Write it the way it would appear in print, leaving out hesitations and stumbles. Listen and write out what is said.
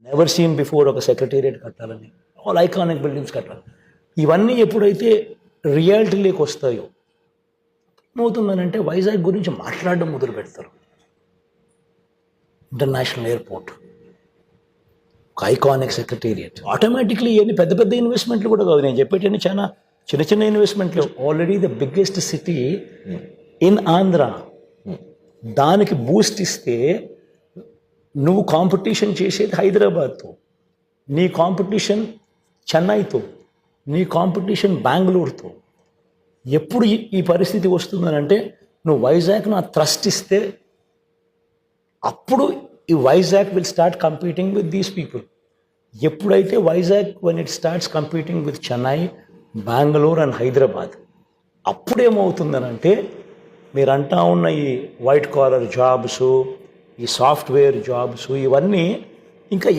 Never seen before ఒక secretariat కట్టాలని, all iconic buildings కట్టాలి. ఇవన్నీ ఎప్పుడైతే రియాలిటీలోకి వస్తాయో ఏమవుతుందనంటే వైజాగ్ గురించి మాట్లాడడం మొదలు పెడతారు. ఇంటర్నేషనల్ ఎయిర్పోర్ట్, ఒక ఐకానిక్ సెక్రటేరియట్, ఆటోమేటిక్లీ ఇవన్నీ పెద్ద పెద్ద ఇన్వెస్ట్మెంట్లు కూడా కాదు, నేను చెప్పేటన్నీ చాలా చిన్న చిన్న ఇన్వెస్ట్మెంట్లు. Already the biggest city in Andhra, దానికి బూస్ట్ ఇస్తే నువ్వు కాంపిటీషన్ చేసేది హైదరాబాద్తో, నీ కాంపిటీషన్ చెన్నైతో, నీ కాంపిటీషన్ బెంగళూరుతో. ఎప్పుడు ఈ పరిస్థితి వస్తుందనంటే నువ్వు వైజాగ్ను ఆ థ్రస్ట్ ఇస్తే అప్పుడు ఈ Vizag will start competing with these people. ఎప్పుడైతే Vizag when it starts competing with Chennai, Bengaluru and Hyderabad, అప్పుడేమవుతుందనంటే మీరు అంటా ఉన్న ఈ వైట్ కాలర్ జాబ్స్, ఈ సాఫ్ట్వేర్ జాబ్స్, ఇవన్నీ ఇంకా